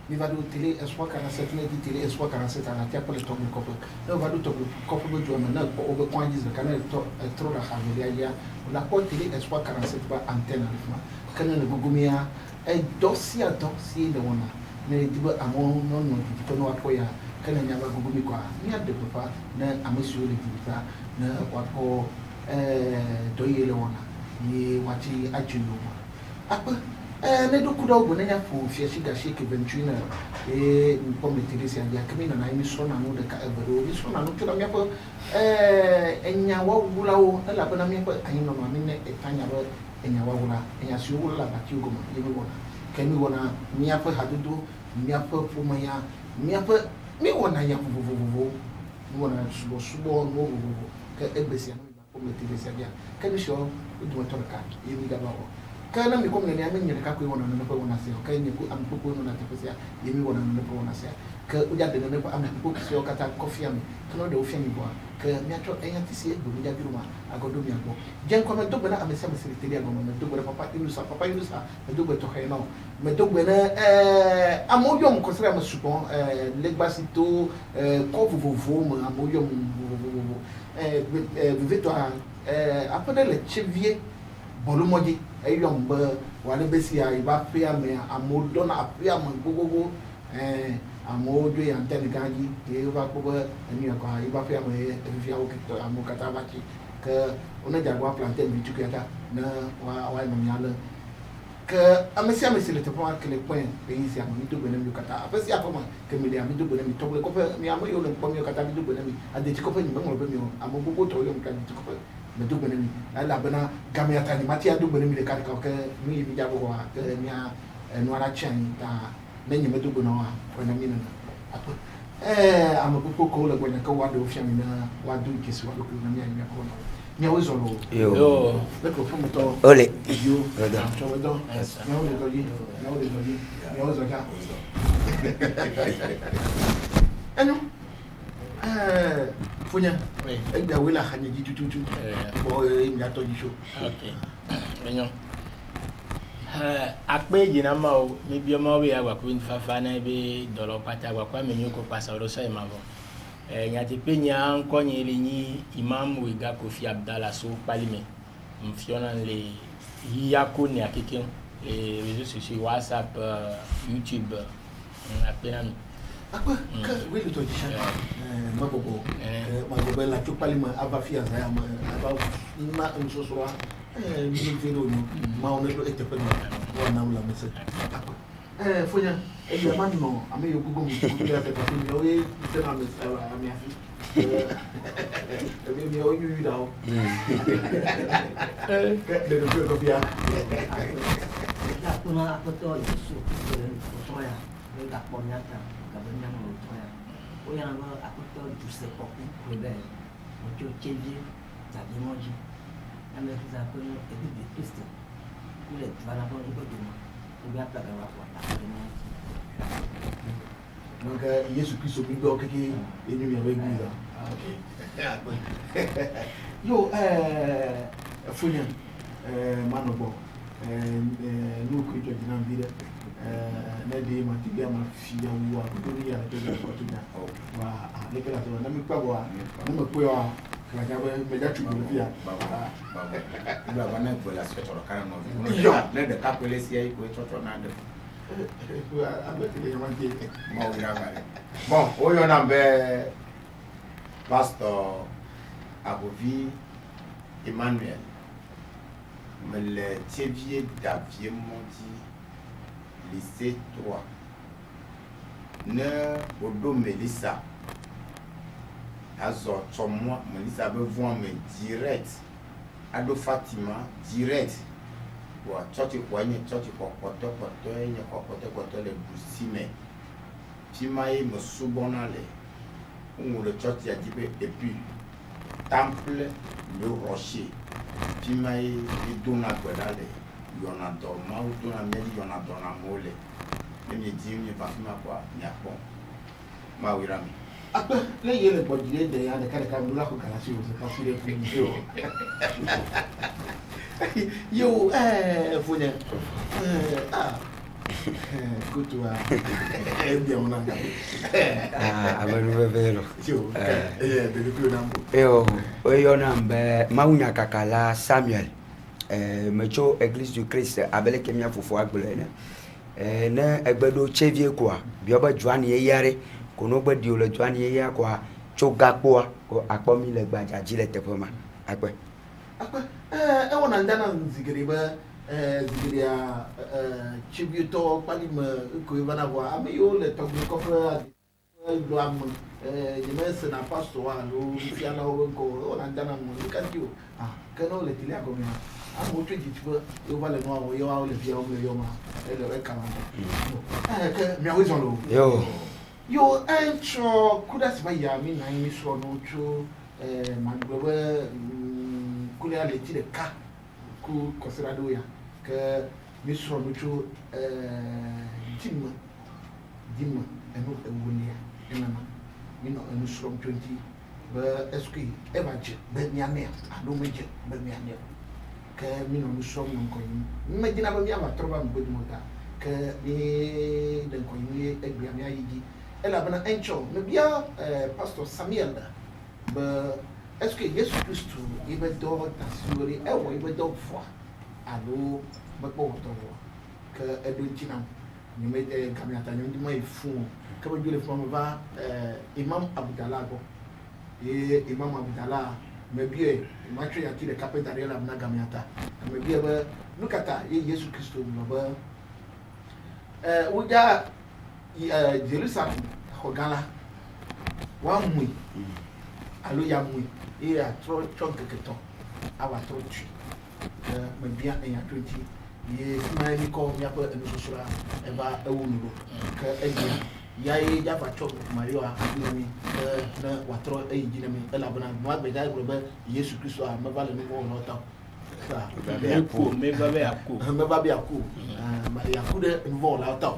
mi vado télé espoir 47 ne di télé espoir 47 ana tia pour le tombe kopo no vado to kopo be jo na o be kwa jiz kana to trop la famille ya la pour télé espoir 47 ba antenne alifma kana ne gugumia e dossier de wona ne diba amon no di to no akoya kana nyaba gugumi kwa ni ade papa na amesio le divita na kwa ko doyele wona ni wati ajuno apa ne do kuda ogo nanya fo fie shiga shake ventuina comme Teresa ya kamina na imi so na no de ka evero mi so na no tira mi apa enya wa wulawo la bana mi apa ayin no ma mi ne etanya ba enya wa wula enya si wula ba ti ogo ma yemi wona kemi wona mi apa hadudu mi apa fumaya mi apa mi wona ya vuvuvuvu mi wona subo no vuvuvu ka ebesi no ba comme Teresa ya kemi sho du motorka yemi ga ba kana mi ko ngene amen nyere ka ko wona no ko wona se ka ni ko am ko no na te pesa yemi wona no ko wona se ka uja de no ko am ko ko kata coffee am no de ofia mi bo ka mi ato enya ti se do uja biru ma agodo mi ago jen ko me do bena am se me secretary ago me do bena papa inusa me do to he no me do bena amodium ko sera me supon legbasito ko vovo me amodium victoire après le chevier bolumoji ayom ba wale besia iba pia me amodo na pia me gogogo amodo ya antenne ganji e va ko ba ni ko iba pia me via o kito amokata bachi ke ona jagwa plantain bitu kata na wa no nyala ke amesia mesile te point que le point pays ya mi do benem yo kata apesi apoma ke mi dia mi do benem to le ko mi amo yo le ko mi kata mi do benem ade ti ko pe ni mo be mi amo gogo to yo mi kan ti ko pe me do benemi ala bana gamia tani matia do benemi le karika ke mi bi jabo wa ke nya no ara chen ta nenye me do bono wa ko na mina apo amapupo ko le gwenya ka wa do fia mina wa do kesi wa do ko na nya ko no nya wo zolo yo le ko fumo to ole yo da to do nya wo do yi nya wo zo ka eno Funya, dia wila hanya gitu tu. Boy, dia tahu jisu. Okay. Benyo. Akpe jina mau, mi bio mau ya wa kuin fafa na be dolo pata wa kwa menyo ko pasa ro sai mavo. Nyati penya nko nyeli ni Imam Wiga Kofi Abdallah so palime. Mfiona le yako ni akike les réseaux sociaux WhatsApp, YouTube, apena apa ke wili to jisha magobo la chupalima aba fia za ama aba ma nsosoa ni video ni ma ona do etepe no na mla message apa funya ya manno ame yo gugu mu ya te papi yo e te na message ame afi ame mi o yu dao de do ko bia ya tuna apa to isu to ya tak punya kabanya mau ya oh yang aku tuh justru kopi beda muncul change jadi moji ame kita pun itu di twist boleh barang pun itu cuma udah tak ada apa-apa maka Yesus Kristus bigo kiki ini mi abe gida yo funya manobo no kuito dinam vida na de matiga ma fia wa dunia de ko tunya wa ne kala to na mi kwa wa na me kwa wa kala ga me da tu bi ya baba na ko la so to kan no yo na de ka pele si ai ko to na de avec les gens qui mo ira vale bon oyo na be pastor Abovi Emmanuel me le Tievier Davier Mondi lycée 3 ne Bodo Melissa azo tomo Melissa be voir me direct ado Fatima direct wa church kwa nye church kwa poto nye kwa poto le busime timaye me subonale on le church ya dibe et puis temple le rocher timaye idona gwadale yona dorma ou dona meli yona dona mole nemi dimi bafima kwa nyakon ma wirami apa le yele bodile de ya de ka mula ko kala si o se pas le yo yo funya Kutua. Bien on a. Abalubevelo. De plus nambo. Oyo nambe maunya kakala Samuel. Mecho Église du Christ abele kemia fofo agbele ne egbedo chevie kwa bioba juani yeyare kono gbedi ole juani yeya kwa chogakpoa ko akpomi le gbaja jile tepoma akpe wona ndana nzigiri ba zigiri a chevie to pali me ko ivana wa ame yo le to ko fa lo am je na pastor wa lo fiana ho ko wona ndana mo kanti o kano le tili akomi I'm going to go over the noir, you are the Yoma, Yo, you ain't sure could as by Yami, I miss one or two, Mangrover, could I let the car, cool Coseradoya, Miss Romucho, Jim, and not a winner, you know, and from 20, but Esqui, Evac, but Yamia, I don't make it, but Yamia. Que mi non so non coin immaginavo mi ava trova un po' di moda che mi den coin mi e bia mi aigi e la bana encho me bia pastor Samuel ba est-ce que Yesu Christ ibe do ta suri e wo ibe do fo alo ba ko to que e do tinam ni me de kamiata ni mai fu que ba jule fo me va Imam Abdallah go e Imam Abdallah maybe match ya kile carpenter ya na gamiata maybe ba look at Yesu Kristo no uja Jerusalem hogala wa mui alo ya mui ya tro chonke keton awa tro chi maybe ya 20 ye sima ni ko mi apa enu sosura e ba ewulu ka egia yayi jafa chok mario akumi na watro eji na me elabana mo abeda grobe Yesu Kristo a me vale no no ta sa me ba be akku ma yakku de no la ta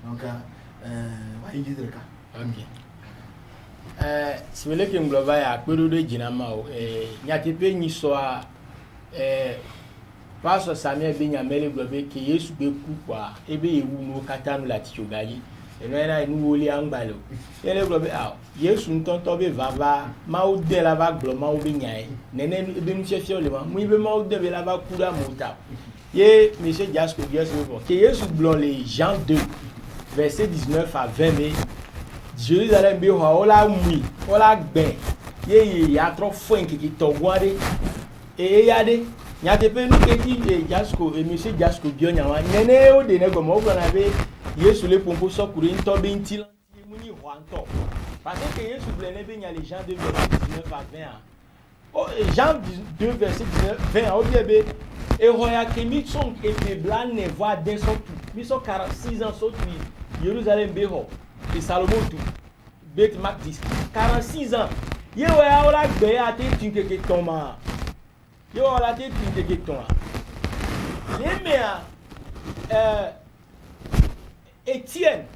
donc wa inji dreka okay simele ke ngloba ya pedo de jina ma o nyate pe nyi so a Pastor Samuel Benya mele globe ke Yesu be ku kwa ebe ewu no katanu la tichogaji eno era inu woli angbalo ele globe Yesu ntonto be vava ma o de la va glo ma o be nyai nene ebe nu chefio le ma mu ibe ma o de be la va kura mota ye monsieur Jasco Yesu bo ke Yesu blon les Jean 2 verset 19 à 20 mais Jérusalem be ho ola mui ola gben ye ya tro fo nkiki to ware yade nyate pe nu keti Jasco et monsieur Jasco Bionyawa nene o de ne go mo na be Yesu le pompo sokure nto be ntila muni hwanto parce que Yesu blene be nya les Jean 2 verset 19 à 20 oh Jean 2 verset 19 20 o be e hoya kemi son e pe blan ne voit den so tout mi so 46 ans so tout Jérusalem be ho et Salomon tout bet Mark 10 46 ans ye wa ola gbe ya te tinkeke toma yo la te tinkeke toma les mea Étienne,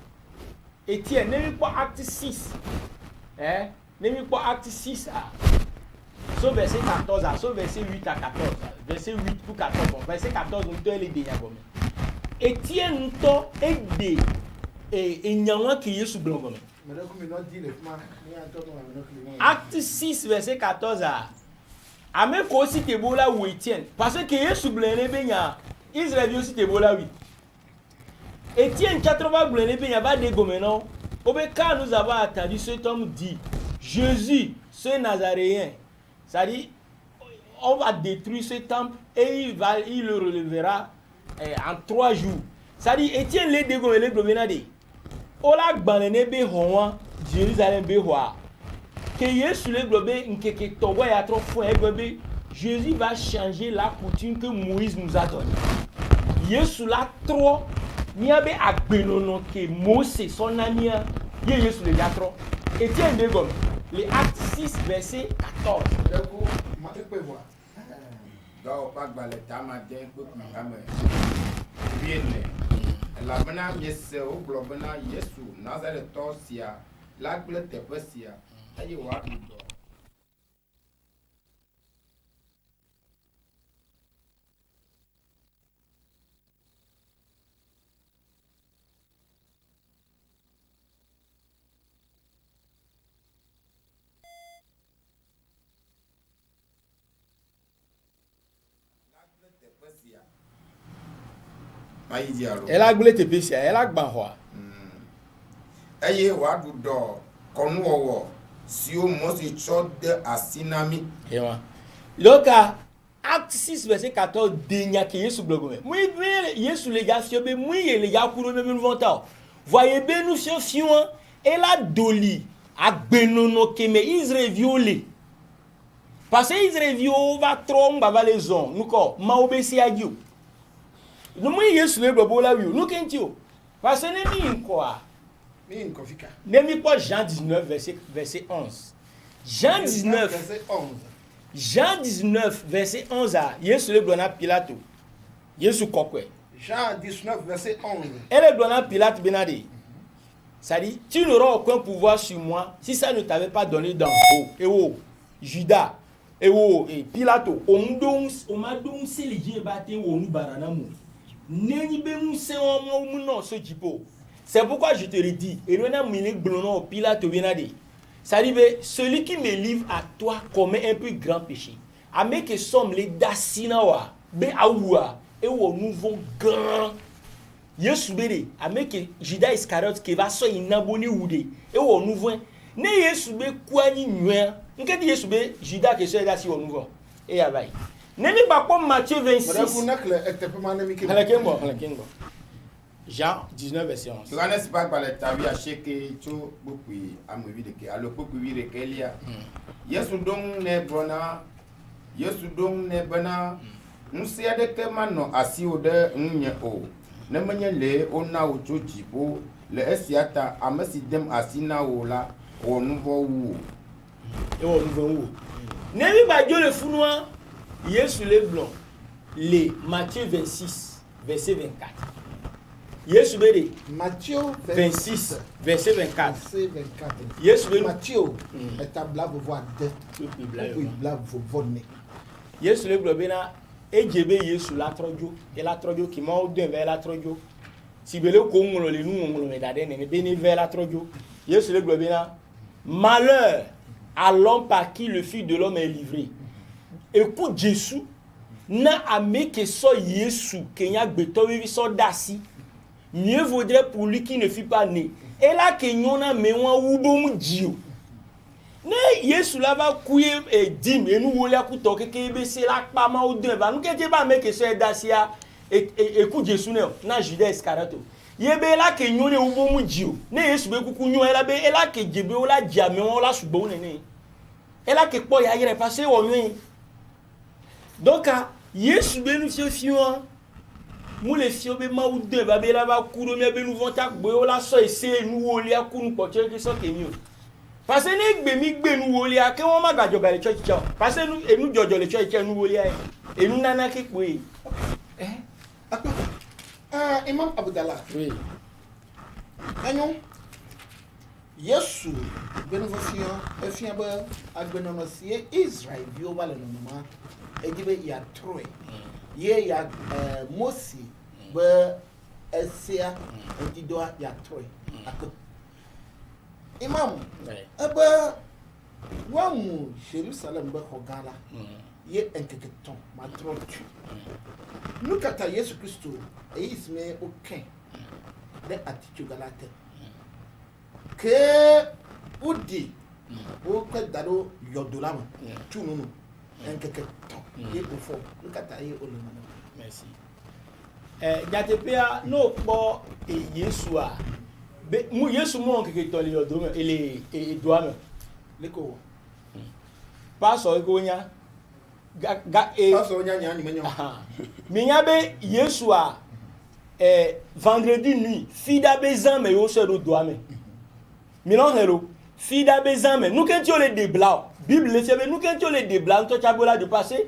n'est pas acte 6. N'est pas acte 6 so verset 14 so verset 8 à 14. Verset 8 pour 14. Bon, verset 14 nous te les déjà comme. Étienne to aide et nyawa ki Yesu blanc comme. Acte 6 verset 14 Ame ko si te bola ou Étienne parce que Yesu blanc ne benya Israël aussi te bola oui. Étienne 80 blé il y a pas de goménon. Au cas nous avons attendu cet homme dit Jésus, ce Nazaréen. Ça dit on va détruire ce temple et il le relèvera en 3 jours. Ça dit Étienne les dégomé les goménade. Ola gbanene be howa Jérusalem be howa. Que Jésus le globé nkeke towa ya trop fou globé. Jésus va changer la coutume que Moïse nous a donnée. Jésus la trop niabe agbenono ke Mose son ami ye Yesu le jatro Étienne de Gom les actes 6 verset 14 donc pas balé tama den ko ngame bien la bana yes o globana Yesu Nazareth tosia la gle tepesia ayi wa do Elle a glé te pesi, elle a gbanhoa. Eye wa du do konu owo si o mo si cho de asinami. Ewa. Donc Acte 6 verset 14 denya ke Yesu blogome. Mui Yesu les gars fiobe mui les gars kuro me nous vont. Voyez ben nous fion et la doli a benono ke me Israël violé. Parce que Israël violé va trop va les on. Nous ko ma obesi agio. Nous mui Yesu le blogo la wi. Nous kentio. Parce que ne mi quoi. Nemi pas Jean 19 verset 11. Jean 19 verset 11. Jean 19 verset 11 à Yesu le blona Pilato. Yesu kokwe. Jean 19 verset 11. Et le blona Pilate benadi. Ça dit, tu n'auras aucun pouvoir sur moi si ça ne t'avait pas donné d'en haut. Et oh, Judas. Et oh, et Pilato. On m'a donc c'est les gens battés au nous baranamu. Neni be nous c'est on non ce tipo. C'est pourquoi je te le dis. Et l'on a mis le blona au Pilato benadi. Ça dit, celui qui me livre à toi commet un plus grand péché. Ame que somme les dasinawa, be awa, et au nouveau grand. Yesu bede, ame que Judas Iscariot qui va so inaboni oude, et au nouveau. Ne Yesu be quoi ni nuer. N'qu'est Yesu be Judas qui soit dasi au nouveau. Et abai. Ne mi pas comme Matthieu 26. Jean 19 verset 11. Johannes pas par le tabi a cheke cho bokui amovi de ke alo bokui de kelia. Yesu dong ne bona. Yesu dong ne bana. Nsi ade ke mano asi ode nye o. Ne menye le ona o cho jibo le esiata amesi dem asina o la o nouveau wu. Et on nouveau wu. Ne mi ba Dieu le founoir. Yesu le blanc. Le Matthieu 26 verset 24. Yesu bede Matthieu 26 verset 24. Verset 24. Yesu bede Matthieu est à blab voir de blab vonne. Yesu le globena ejebe Yesu la trojo et la trojo qui m'a de vers la trojo. Si bele ko ngolo le nu ngolo me dade ne beni vers la trojo. Yesu le globena malheur à l'homme par qui le fils de l'homme est livré. Écoute Jésus na ame que so Yesu kenya gbeto wi so dasi. Mieux vaudrait pour lui qui ne fut pas né. Et là, que nous avons mis un oubou dio. Ne Yesu la va couiller et dim et nous voulons que que c'est là pas mal ou deux. Nous que pas mais que c'est dacia et écoute Jésus na Judas Iscariot. Yebe là que nous ne oubou dio. Ne Yesu be kuku nous là be et là que djebe o la diamé on la subo nene. Et là que quoi ya yere passer o nuit. Donc Yesu be nous fiant. Mou les fio be ma ou de ba be la ba kuro me be nou vont tak boyo la so ese nou oli akunu poche ke so kenyo. Parce ne gbe mi gbe nou oli ake won ma gajo ba le church cha. Parce nou e nou jojo le church nou oli ai. E nou nana ke pe. Imam Abdallah. Oui. Agnon. Yesu benofio e fia ba agbenonosie Israël bio ba le noma. E dibe ya troe. Ye ya Mosi be esia entidoa ya troy ako imam ebe wamu Jerusalem be hogala ye enkeketon matro tu nukata Yesu Kristo isme oken de atichu galate ke udi o ke daro yodolama tununu enkeketon ye before nukata ye olumana. Merci. Gatepea no po Yesu a be mu Yesu mo nke to le odo me ele edua me Leko. Pastor ko nya Pastor nya nya ni menyo. Mi nya be Yesu a vendredi nuit fida bezan me yo se do doa me. Mi non hero fida bezan me nous que tu le débla Bible le fait nous que tu le débla to chabola de passer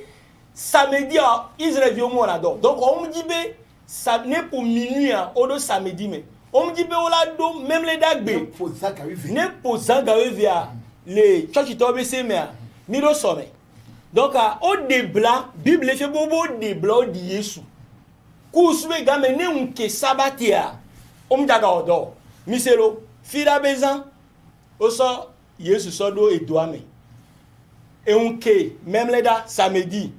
samedi Israël vient au monde adore. Donc on me dit be ça n'est pour minuit au do samedi mais on me dit be ola do même les dagbe ne posa gavia les church to be se me mi do some. Donc au débla Bible fait bobo débla di Yesu. Ku sube ga me ne unke sabatia o me daga odo. Mi selo fida bezan o so Yesu so do edoa me. Et unke même les da samedi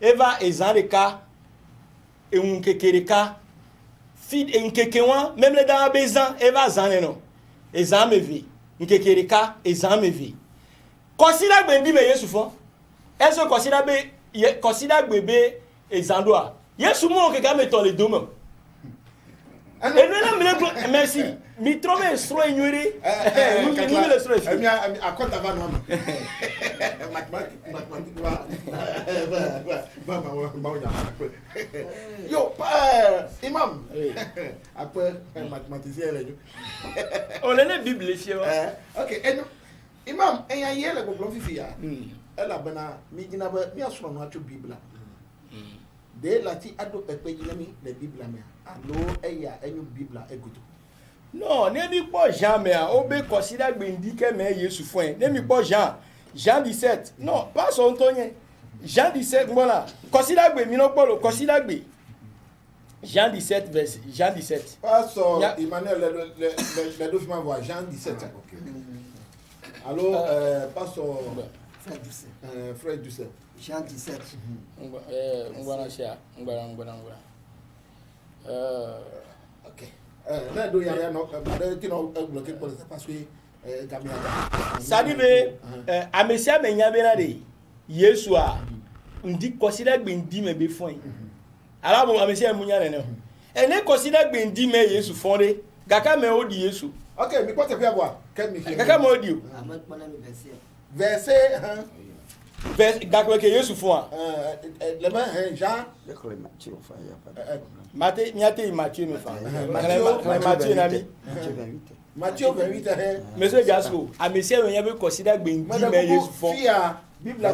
Eva ezareka e unkekereka feed nkekewa même les dans bezan eva zaneno ezameve nkekereka ezameve consider gbendi be Yesu fo est-ce consider bébé ezandoa Yesu mo ke ka meto le dom et nous là merci mi trouve estro ignoré nous le estro à quoi t'as pas yo imam après mathématicien on est bible ici ok imam et ya yele go blon fifi ya ela bana mi gina ba mi asoro no acho bible de lati ado pepe gina mi le bible me alo eya enyu bible egudu non ne mi po Jean mais obe consider gbendi ke me Yesu fo ne mi po Jean 17 non pas son tonyen Jean 17 voilà consider gbe mi no polo consider gbe Jean 17 verset Jean 17 pastor Emmanuel le document voit Jean 17 OK allo pastor Frère Ducet Jean 17 ngwana sia ngwana OK là do ya no ti no bloquer pour ça parce que ça dit a mesia menya be na de Yesu a ndi consider gbendi me be fon ala mo a mesia munya ne e ne consider gbendi me Yesu fon de gaka me odi Yesu OK mi quoi te faire voir quel mi gaka me odi verset gaka ke Yesu fon le main Jean Matthieu me fa Matthieu na mi Matthieu 28 monsieur Gasco a mesia menya be consider gbendi me Yesu fon Bible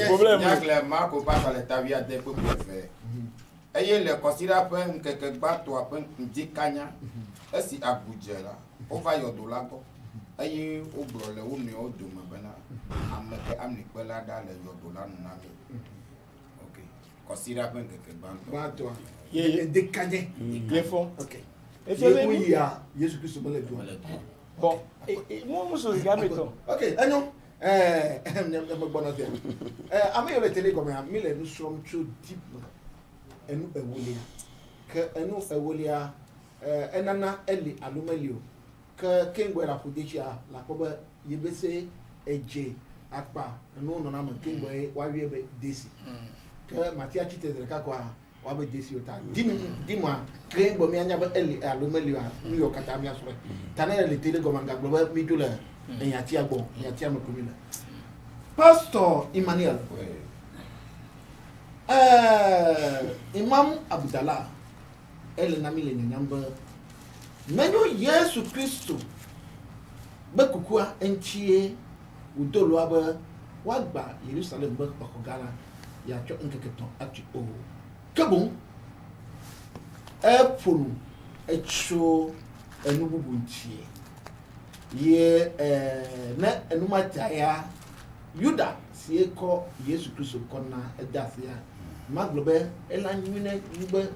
problème clairement ko pas le tavia de peu faire ayé le consider pen quelque part toi pen dit kanya esi Abuja la o va yo do la ko ayé o bro le o mi o do ma bana ameke amni pela da le yo do la na mi OK consider pen quelque part toi ye de kanye ye fon OK et fait oui ya Jésus Christ me le doit bon et moi so regarde to OK agnon me bonne terre ami le télé comme mi le nous sommes trop deep enu ewolia ke enu ewolia enana eli alumelio ke kengwe la fudechi la kobe yebese eje akpa enu no na ma kengwe wa wiebe desi ke matia chite de ka kwa wa be desi ota dimwa kengwe mi anya ba eli alumelio New York kata mi asore tanele le télé comme ngagbo ba mi dula enyatia bon enyatia ma komina Pastor Emmanuel Imam Abdallah ele na mile nyamba menyo Yesu Kristo bekukua enchie udolo aba wagba Jerusalem be okogala ya cho nkeketon ati o kebon eponu echo enububu nchie ye na enumata Yuda si eko Yesu Kristo kona edasia maglobe elanyune yube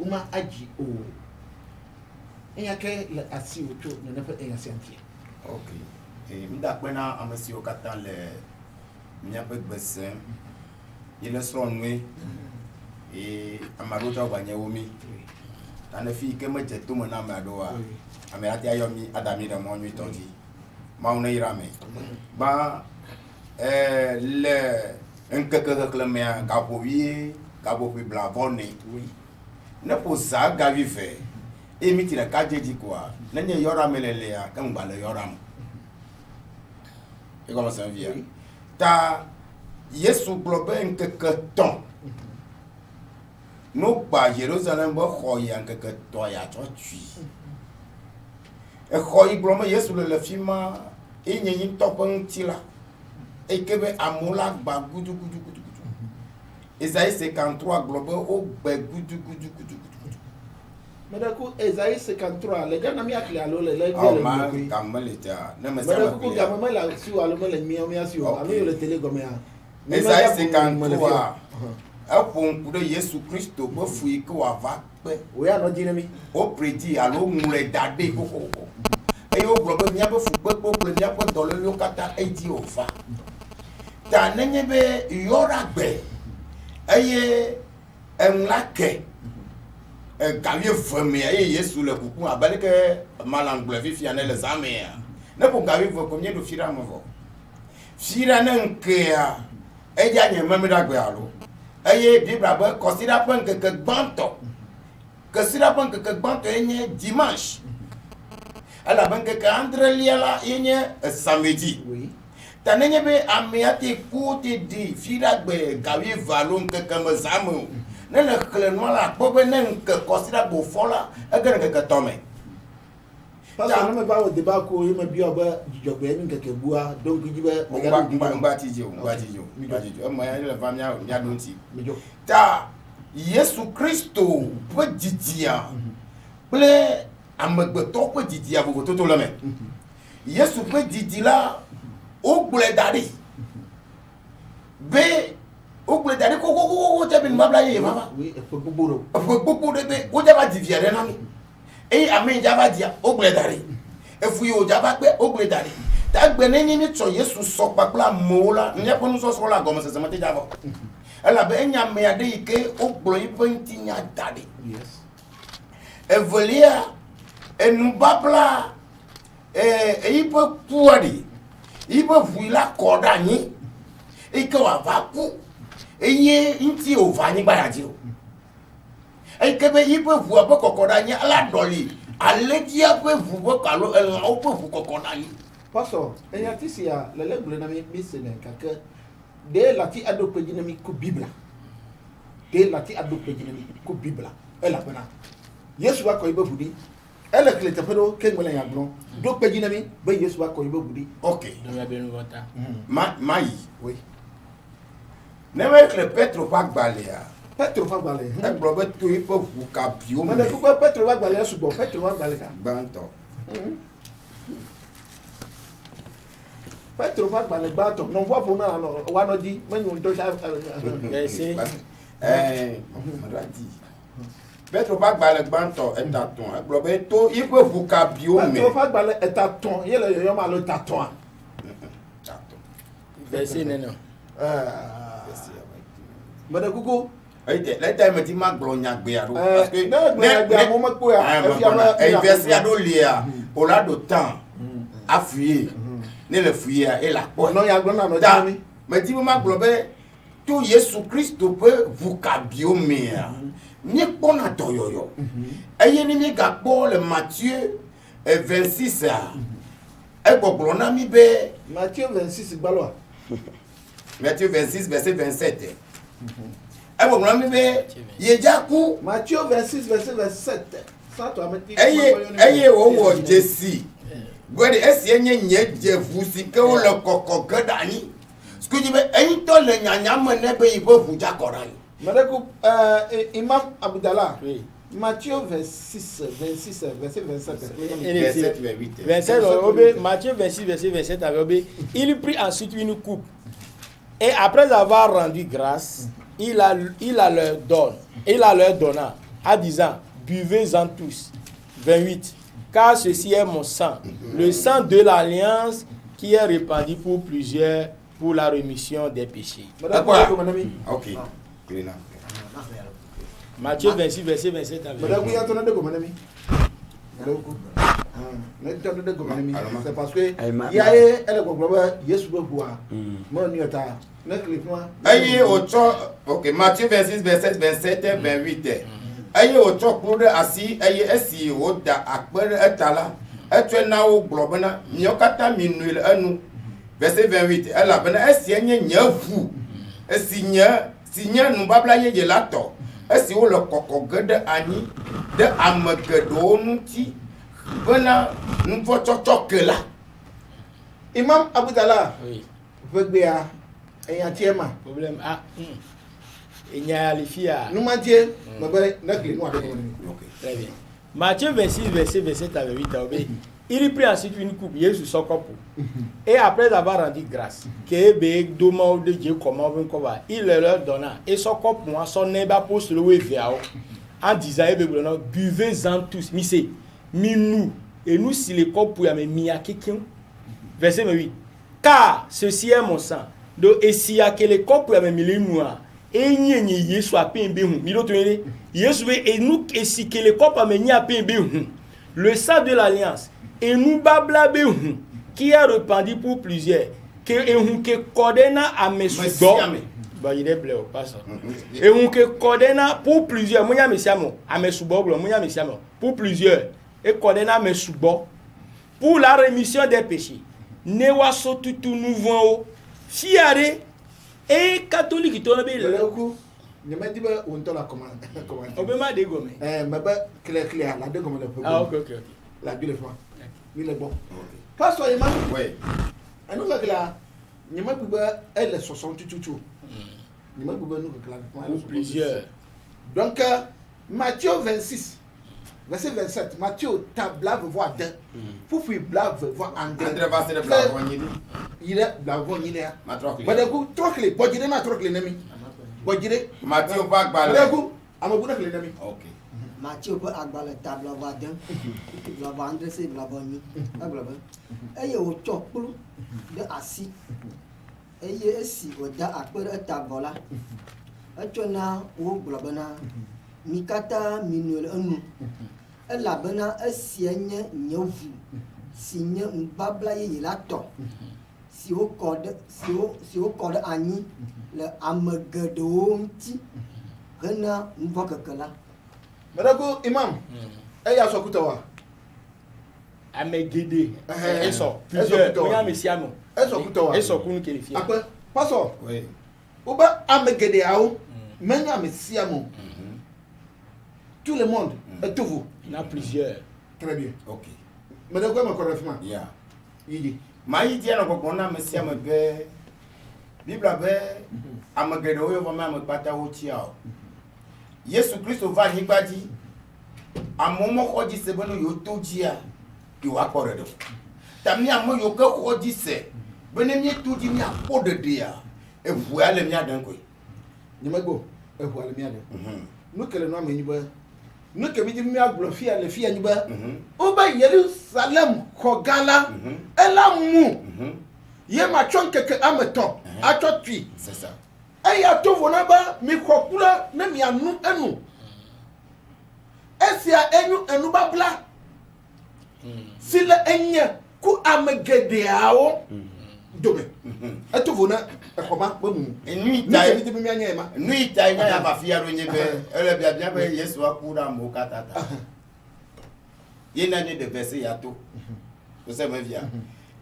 uma aji o enyake la asi ocho na nafa enyasantie OK mi da pena amesi o katan le mi ape gbese ile sronwe amaro ta banye womi tane fi ke me jeto mo na madoa amerati ayomi adami de mo nyu tonji mauna irame ba le nkeke klemea gabowie gabopi blavone oui ne posa gavive emiti la kajeji quoi nenye yora melele ya kamba le yoram et comment ça vient ta Yesu globe nkeke ton no ba Jerusalem bo khoya nkeke to ya to tui e khoyi globe Yesu le fima enyenyi topon tila ekebe amola gba gudu Esaïe 53 globe o gbe gudu Medako Esaïe 53 le gana mi akle alo le oh man kameleta ne me sama ko gamama la si walo mele mi asi o ami le télé comme ya Esaïe 53 apon kudo Yesu Kristo bo fui ko ava pe o ya no jinemi o predi alo mure dade koko eyo globe mi abo fu pe mi abo dole lo kata edi ofa ta nenye be yora gbe eye enlake gavier famille et Yesu le coucou a balé que malangble fifi en les amis ne pour gavier combien de fira mo fira nan ke e ja nye mame da gbe alo eye bible ba considère pas que banto que sira pas que banto enye dimanche ala banque que entre liala enye samedi Oui. tanenye be amiate côté di fira gbe gavier valon que comme zamu ne le clénois la bobe ne que considère bo fola e que tome Parce que nous avons débat ko yema biya ba jogbe ni keke bua donc jibe ngba tijo mo ya le famia ya donti mejo ta Yesu Kristo pe didia ple amegbe to pe didia bo to lo me Yesu pe didila o gbule dari be o gbule dari ko te bin mabla ye mama oui e faut boboro gbogbo de be o jaba divia de na mi e amen jaba dia o gbule dari e fu yo jaba pe o gbule dari ta gbe ni ni to Yesu so papla mola nya ko nu so la gomo se se mate jaba ela be nya me ade ike o gbule yi penti nya dari yes e volia e nu babla e ipo puari ipo fuila koda yin e ke wa va ku eye nti o va ni gbara ji o e ke be ipo fu abo kokoda yin ala doli aleji apo fu bo kalo e o po fu kokoda yin Pastor, e ya tisi ya lele bule na mi sene kake de lati ado pejina mi ku bibla. De lati ado pejina mi ku bibla. E la bana. Yesu wa ko ibe budi. E le kle tapero ke ngwele ya blon. Do pejina mi be Yesu wa ko ibe budi. okay Donc, il y a bien longtemps. mai Oui. ne me que Petro pa gbalea Petro fa gbale. e blobe to ipo fu ka bio Mane me ku ko Petro wa gbale subo. Petro wa gbale ka. banto Petro fa gbale gbato. No wa fo na no wa no di menyu to sha. Verset. Madadi. Petro pa gbale gbanto etaton e blobe to ipo fu ka bio me Petro fa gbale etaton. Yele yo ma lo taton. taton Verset, non. Mane kuku lẹ́tà ẹ̀mẹ̀ tí máa gbọ́ nyàgbé àrò parce que verset ado lia olado tan afuye ne le fuye a e la pọ̀ no ya gbona no ta jami. mais tí mo máa gbọ́ bẹ́ tó Yesu Kristo pé vocabio mea ní kpọ́nà tọ̀yọ̀yọ̀ ẹyẹ ní mi gà kpọ́ le Matthieu 26 a ẹgbọ̀gbọ̀n náà mi bẹ́ Matthieu 26 gbalo. Matthieu 26 verset 27 ẹgbọ̀gbọ̀n náà mi bẹ́ yẹjá kú. Matthieu 26 verset 27. Sato ameti. Eye owo Jesi. Gwede esi enye nye jevu sike o le koko gedani. Skuji be eyin to le nyanya mene be ibo fuja korai. Madako Imam Abdallah. Oui. Matthieu 26 verset 27. Verset 8. 27, Matthieu 26, verset 27 avait obéi. Il prit ensuite une coupe. Et après avoir rendu grâce, il leur donna, en disant, buvez-en tous. 28. Car ceci est mon sang, le sang de l'alliance qui est répandu pour plusieurs pour la rémission des péchés. Madako manami. Ok. Clean up. Matthieu 26, verset 27 avait Madako obéi. ya tona de manami. Madako. C'est parce que il y a elle Yesu be bua. Mo ni ota. Na klifwa. Eye ocho. Ok. Matthieu 26 verset 27 28. Eye ocho kuro asi eye esi oda akpere etala. Etwe na o globena nyokata minuel enu. Verset 28. Elle a bena esi enye nyavu. Esi nya nu babla ye lato. Esi o le koko gede ani de amegedo nuti. Bena nu fo chochoke la. Imam Abdallah. Oui. Vegbea eyatiema. Problème. Ah. Il y a les filles. Numatie mabe na klifwa de manami. Très bien. Matthieu 26, verset 27 à 28. Il prit ensuite une coupe, Jésus son corps. Et après avoir rendu grâce, il leur donna. Et son corps, moi, son néba pour se louer vers en disant, buvez-en tous. Missez, nous, et nous, si les corps pour y mis à quelqu'un. Verset 8. Car ceci est mon sang. Donc, et s'il y a que les corps pour y mis les noirs, enyenye Yesu apembe hu mi do to ere Yesu be enu esikele kopa menye apembe hu le sang de l'alliance enu babla be hu qui a répandu pour plusieurs que ehun ke kodena amesugo ba ide bleu pas ça ehun ke kodena pour plusieurs munya mesiamo amesugo blo munya mesiamo pour plusieurs et kodena amesugo pour la rémission des péchés ne wa so tutu nouveau fiare et catholique to be le ku ne ma di ba on to la commande obema de gome ma ba clair la de gome le problème ah ok la Dieu le fait il est bon pasteur Imam ouais anu ka kla ne ma ba elle 60 tutu ne ma ba nous que pour plusieurs donc Matthieu 26 verset 27 Matthieu tablave voix d'un pour puis blave voix en deux André va se le faire il est blave il est ma trocle ba de ku trocle bojire na trocle nami bojire Mathieu va ba gbalé de ku amabu na kle nami OK Mathieu peut agbalé table va d'un la vendre c'est la bonne agbalé et au choplu de assis et si au da akpere table là achona wo globana mikata minuel anu elabena esienye nyevu sinye mbabla ye la to si o kode anyi le amegedewo nti hena mbokekela Madako Imam ya sokuta wa amegede eso plusieurs munya mesiamo sokuta wa eso kunu qualifié après pastor oui oba amegede awo menya mesiamo tout le monde et tout vous il y en a plusieurs très bien OK Madako ma correctement yeah yidi ma yi dia no ko na mesia me be Bible be amagede o yo ma me pata wo ti a Yesu Kristo va higbadi amomo khoji se beno yo toji a ki wa kore do tamni amo yo ke khoji se bene mi toji mi apode de a e vu ale mi adan ko ni magbo e hu ale mi ade no kele no amanyi ba no ke mi di mi aglo fia le fia nyi ba oba Jerusalem kogala ela mu ye ma chonkeke ameton atotui c'est ça eya to vona ba mi kokula na mi anu enu esia enu babla sile enye ku amegede awo dobe eto vona ekoma ba mu enu tai itai mi anya ma enu itai na ya ba fia ro nyebe ele bia be Yesu akura mo katata ye na ne de verset ya to o se me via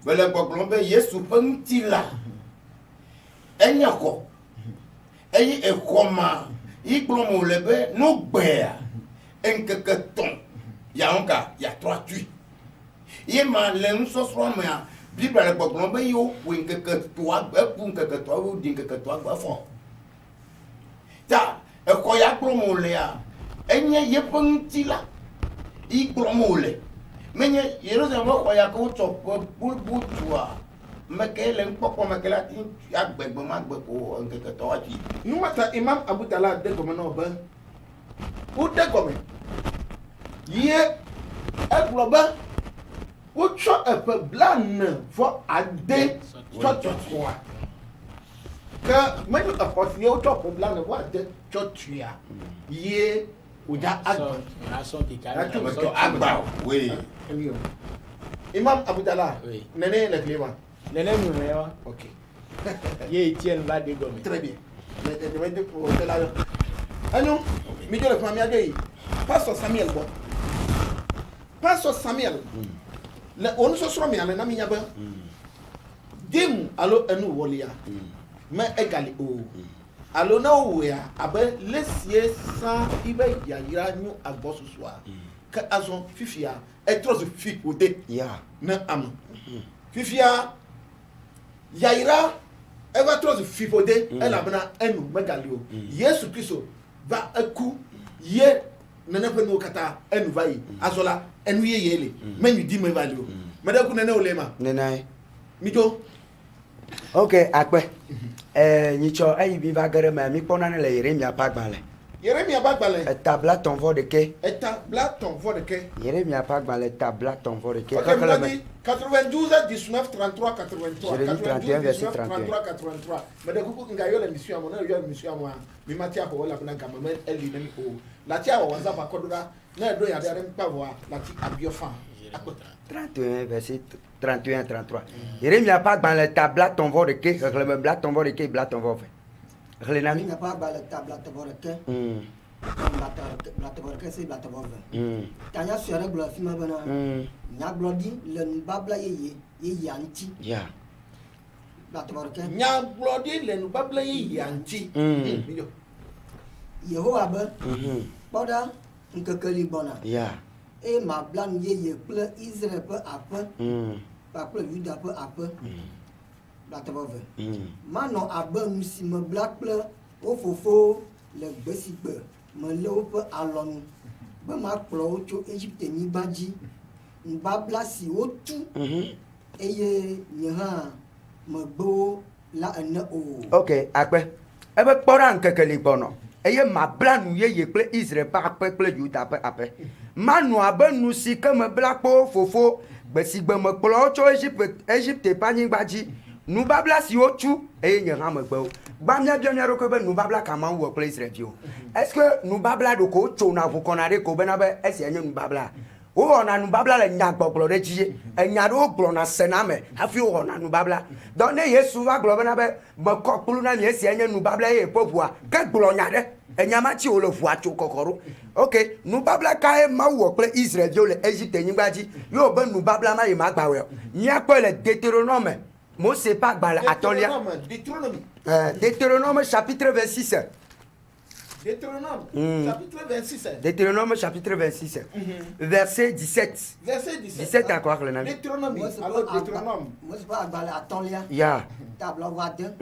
bele gbogbon be Yesu pantila enyako eyi ekoma igbomo lebe no gbea enkeketon ya onka ya 3 tui ye ma le nso so ma ya Bible le gbogbon be yo wenkeketo agbepu nkeketo wo di nkeketo agbafo ta ekoya gbomo le ya enye ye pantila igbomo le menye Jerusalem ko ya ko to bulbutua mekele nkpokpo mekele ti agbegbe magbegbo nkeke to ati nu mata Imam Abu Dala de gome no ba u de gome ye egloba u cho e pe blan for ade cho kwa ka menu apot ye u cho pe blan for ade cho tua ye u ja agba rason qui calme to agba we Imam Abu Dala oui nene le clément nene mu mewa OK ye Etienne va de gome très bien je vais dire pour là anu mi jole fami agay pastor Samuel bo pastor Samuel le onu so soro mi na mi nyaba dim alo enu wolia me egali o alo na o ya abe lesie san ibe ya yira nyu agbosusua ka azon fifia etros fi ode Yeah. na am fifia yaira eva tros fi ode ela bana enu megali o Yesu Kristo va aku ye nana pe no kata enu vai azola enu ye yele menu di me vali o meda ku nana olema Nenai. mijo OK, akpe. Nyicho ayi bi va gere ma mi pona ne le Yeremia pagbale. Yeremia Bagbale. Établis ton vent de quai. Établis ton vent de quai. Yeremia Bagbale, établis ton vent de quai. Ok, vous avez dit 92, 19, 33, 83. 31, verset 31. 33, 83. Mais de coup, il y a l'émission à mon avis, l'émission à moi. Mais Mathia, pour la banque, elle est même au. La tia, on va pas Kodura. Non, il y a des pas voir. La tia a bien faim. 31, verset 31, 33. Yeremia Bagbale, établis ton vent de quai. Établis ton vent de quai, blat ton vent. Relenami. Il n'y a pas de table à te voir que. Blateborke c'est Blateborve. Tanya sur le bloc, film bana. Nya blodi le babla ye yanti. Ya. Blateborke. Nya blodi le babla ye yanti. Yehowa ba. Boda nkekeli bona. Ya. E ma blan ye ple Israël peu à peu. Pas ple Juda peu à peu. Blateborve. Mano abe musi me black ple o fofo le gbesipe. Me le woƒe alɔnu be makplɔ wo tso Egypte nyigba dzi nubabla si wotu eye nye hã megbe wo la ene o. Ok, akpɛ ebe kpɔ ɖa ŋkekeli gbɔnɔ eye mabla nu yeye kple Israel ƒe aƒe kple Yuda ƒe aƒe manu abe nu si ke mebla kpɔ fofo gbe si gbe mekplɔ wo tso Egypte ƒe anyigba dzi nubabla si wotu eye nye hã megbe wo. Gba miabia mia ɖokui be nubabla ka Mawu wɔ kple Israelviwo. Est-ce que nubabla ɖeko wotsona ʋukɔna ɖe ko bena be esia nye nubabla? Wowɔna nubabla le nyagbɔgblɔ ɖe dzi enya ɖewo gblɔna sena me hafi wowɔna nubabla. Donc ne Yesu va gblɔ bena be mekɔ kplu na mi esia nye nubabla eye ƒe ʋua ke gblɔ nya ɖe enya ma tsi wole ʋua tso kɔkɔ ɖo. Ok, nubabla kae Mawu wɔ kple Israelviwo le Egypte nyigba dzi yewo be nubabla ma yi ma gba wɔe. Míakpɔe le Deutéronome Mose ƒe agbalẽ atɔ̃lia. Deutéronome chapitre 26. Deutéronome chapitre 26. Verset 17. Verset 17 à quoi le nom? Deutéronome. Alors Deutéronome. Mose ƒe agbalẽ atɔ̃lia. Ya. Tabla wade.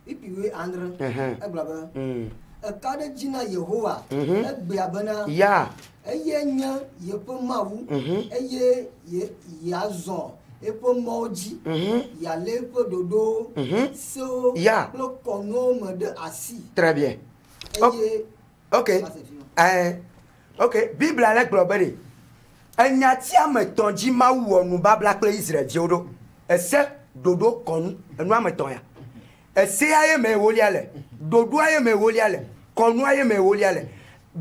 Et puis we andre. Egblɔ be. Eka ɖe dzi na Yehowa. Egbea bena. Ya. Eye nye yeƒe Mawu. Eye yeazɔ eƒe mɔwo dzi. Yalé eƒe ɖoɖo. Sewo. Kple kɔnuwo me ɖe asi. Très bien. Ok. Ok. Bible ale gblɔ be ɖe. Enya ti ame etɔ̃ dzi Mawu wɔ nubabla kple Israelviwo ɖo. Ese ɖoɖo kɔnu enu ame etɔ̃ ya. Esea ye me ewolia le. Ɖoɖoa ye me ewolia le. Kɔnua ye me ewolia le.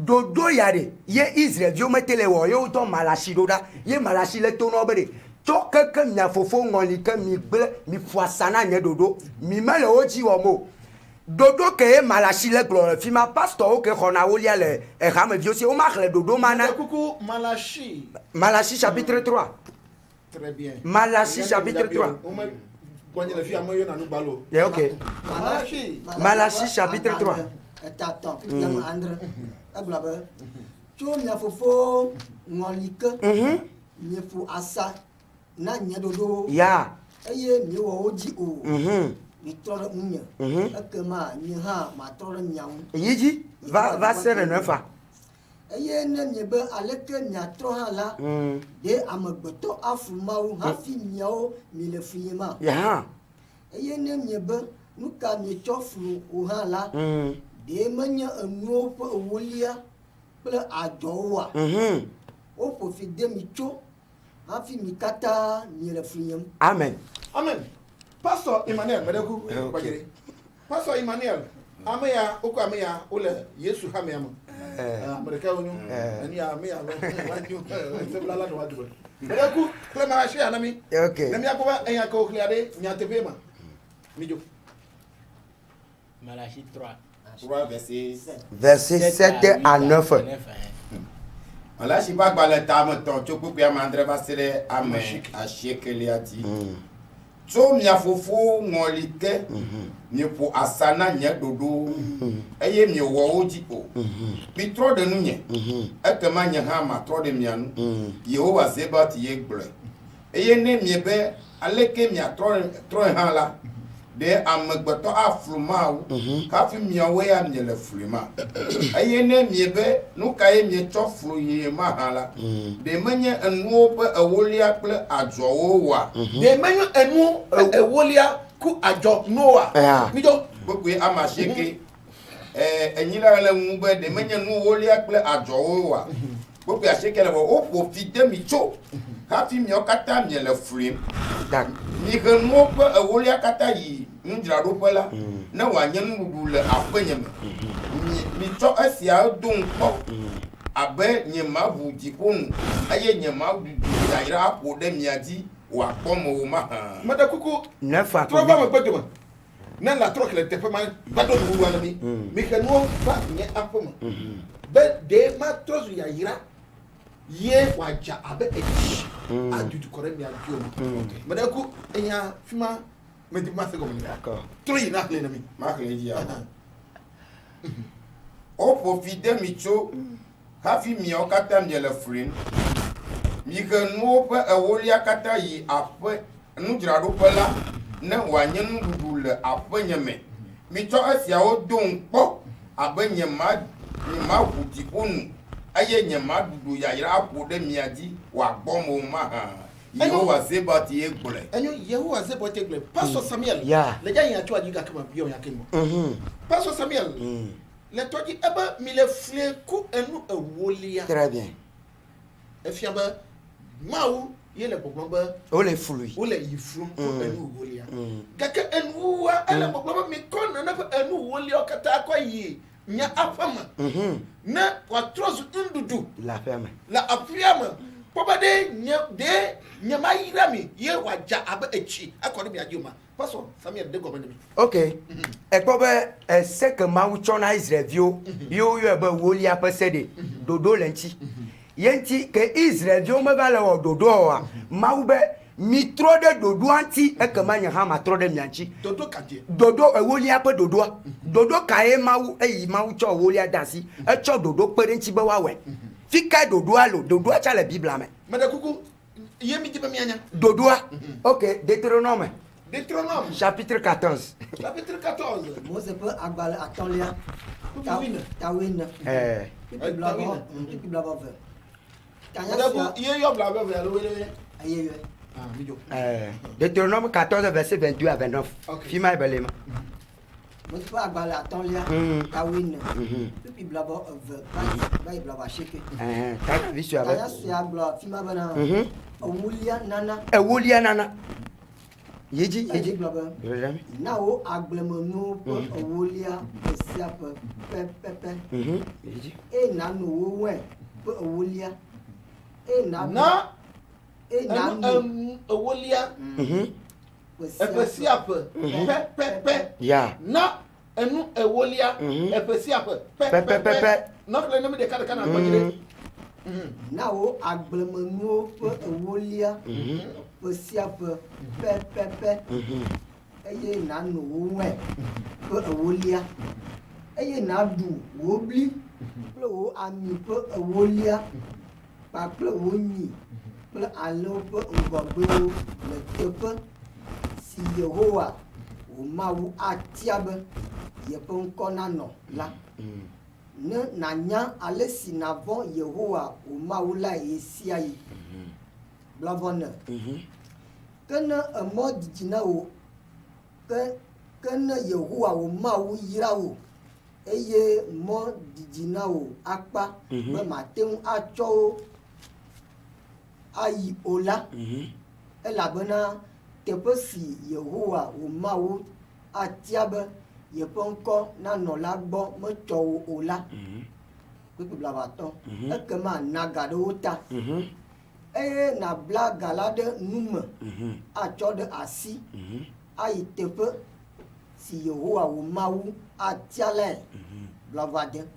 Ɖoɖo ya ɖe ye Israelviwo mete le wɔ ye wotɔ Malachi ɖo ɖa. Ye Malachi le to nɔ be ɖe. Tso keke mia fofo ŋɔli ke mi gble mi ƒo asa na nye ɖoɖo. Mi me le wo dzi wɔm o. Dodo ke ye Malachi le gblɔ le fi ma pastorwo ke xɔna wolia le hameviwo si wo ma xlẽ dodo ma na. Malachi chapitre 3. Très bien. Malachi chapitre 3. Yeah, ok. Malachi chapitre 3. Tso mia fofo ŋɔli ke mi ƒo asa na nye ɖoɖo. Ya. Eye mi wɔ wo dzi o. Mi trɔ ɖe ŋunye. Ekema nye hã matrɔ ɖe mia ŋu. Yi dzi va se ɖe 9. Eye ne mie be aleke miatrɔ hã la. Ɖe amegbetɔ afu Mawu hafi miawo mi le fli ma. Ya. Eye ne mie be nu ka mietsɔ flu o hã la. Ɖe menye enuwo ƒe ewolia kple adzɔwoa. Woƒo fi de mi tso hafi mi katã mi le fli nyem. Amen. Amen. Pastor Emmanuel Medeku. Pastor Emmanuel. Ameya oko ameya ole Yesu hamea mo. Amerika onyu. Ani ameya lo. Se blala no wadu. Medeku klema shi anami. Okay. Nami akoba enya ko kliade nyatebe ma. Mijo. Malachi 3. 3 verset 7 à 9. Malachi ba gbale tame tɔn tso kpukpui ame andre va se ɖe ame asiekelia dzi. Tso mia fofo ŋɔli ke mieƒo asa na nye ɖoɖo eye miewɔ wo dzi o. Mitrɔ ɖe nu nye. Ekema nye hã matrɔ ɖe mia nu. Yehowa Zebat ye gblɔe. Eye ne miebe aleke miatrɔe hã la. De amegbetɔ aflu Mawu hafi miawoe ya mie le fli ma. Eye ne miebe nu ka ye mietsɔ flu ye ma hã la. De menye enuwo ƒe ewolia kple adzɔwo wa. De menye enu ewolia ku adzɔ noa. Kpukpui ame asieke enyila le ŋu be de menye nu wolia kple adzɔwo wa gbogbo asike le wo ƒo fi de mi tso hafi miawo katã mie le flim mi he nuwo ƒe ewolia katã yi nudzraɖoƒe la ne wòanye nuɖuɖu le aƒenye me mi tsɔ esia do ŋkpɔ abe nye maʋu dziƒo nu eye nye maɖuɖu yayra aƒo ɖe mia dzi wòakpɔ me wo mahã. Mada kuku. Nefa. Trɔ va me gbɛdo me. Ne la trɔ kele teƒe ma gbado nuwuwu ale mi. Mi ke nuwo va nye aƒe me. Be de ma trɔ zu yayra ye wòadza abe etsi. Adudu kɔ ɖe mia dzi o me. Mada kuku enya fi ma me di ma se gɔme ne. Trɔ yi na xlẽ ne mi. Ma xlẽ dzi woƒo fi de mi tso hafi miawo katã mie le flim mi he nuwo ƒe ewolia katã yi aƒe nudzraɖoƒe la ne wòanye nuɖuɖu le aƒenye me mi tsɔ esiawo do ŋkpɔ abe nye maʋu dziƒo nu eye nye maɖuɖu yayra aƒo ɖe mia dzi wòagbɔ me mahã. Yehowa Zebati ye gblɔe. Enyo Yehowa Zebati ye gblɔe. Pastor Samuel. Le dza yin atso adi gake ma biɔ yake mo. Pastor Samuel. Le tɔdzi ebe mi le flie ku enu ewolia. Très bien. Efia be Mawu ye le gbɔgblɔm be. O le flui. O le yi flum ku enu ewolia. Gake enuwa ele gbɔgblɔm be mi kɔ nane ƒe enu ewolia katã kɔ yi nya aƒe me. Ne wòatrɔ zu nuɖuɖu. Le aƒea me. Le aƒea me. Pɔpɔ de nye ma yra mi ye wòadza abe etsi akɔ ɖe mia dzi o ma. Pastor Samuel de gɔme ne mi. Ok. Ekpɔ be ese ke Mawu tsɔ na Israelviwo yewo yɔe be wolia ƒe se ɖe ɖoɖo le ŋuti. Ye ŋuti ke Israelviwo meva le wɔ ɖoɖoa oa Mawu be mi trɔ ɖe ɖoɖoa ŋuti ekema nye hã matrɔ ɖe mia ŋuti. Ɖoɖo kadie. Ɖoɖo ewolia ƒe ɖoɖoa. Ɖoɖo ka ye Mawu eyi Mawu tsɔ ewolia de asi etsɔ ɖoɖo kpe ɖe ŋuti be woawɔe. Fi ka ɖoɖoa lo ɖoɖoa tsa le Biblia me. Mede kuku ye mi di be mianya. Ɖoɖoa. Ok, Deutéronome. Deutéronome. Chapitre 14. Chapitre 14. Mose ƒe agbalẽ atɔ̃lia. Tawene. Bibla bɔ ve. Mede ku ye yɔ bla bɛ alo wele. Aye yɔ. Ah, mi jo. Deutéronome 14 verset 22 à 29. Fi ma ebele ma. Mose ƒe agbalẽ atɔ̃lia. Tawene. Bibla bɔ ve. Ba bibla bɔ aseke. Tanya vi sur avec. Tanya sia gblɔ fi ma bena. Ewolia nana. Ewolia nana. Yeji. Gblɔ be. Na wo agblemenuwo ƒe ewolia sia ƒe pɛpɛpɛ. Yeji. Eye nanu wo wɔe ƒe ewolia. Eye Na ewolia. Eƒe sia ƒe pɛpɛpɛ. Ya. Na enu ewolia. Eƒe sia ƒe pɛpɛpɛ. Nɔfile ne mi ɖeka ɖeka na gbɔdzi ɖe. Na wo agblemenuwo ƒe ewolia ƒe sia ƒe pɛpɛpɛ eye nanu wo wɔe ƒe ewolia eye naɖu wo bli kple wo ami ƒe ewolia kpakple wo nyi kple alẽwo ƒe ŋgɔgbewo le teƒe si Yehowa wo Mawu atia be yeƒe ŋkɔ nanɔ la. Ne nanya ale si navɔ Yehowa wo Mawu la ye sia yi. Blavɔ ne. Ke ne emɔ didi na wo ke ne Yehowa wo Mawu yra wo eye mɔ didi na wo akpa be mate ŋu atsɔ wo ayi o la. Elabena teƒe si Yehowa wo Mawu atia be yeƒe ŋkɔ nanɔ la gbɔ metsɔ wo o la. Kpekpe blavatɔ. Ekema na ga ɖe wo ta. Eye nabla ga la ɖe nu me. Atsɔ ɖe asi. Ayi teƒe si Yehowa wo Mawu atia lae. Blavade.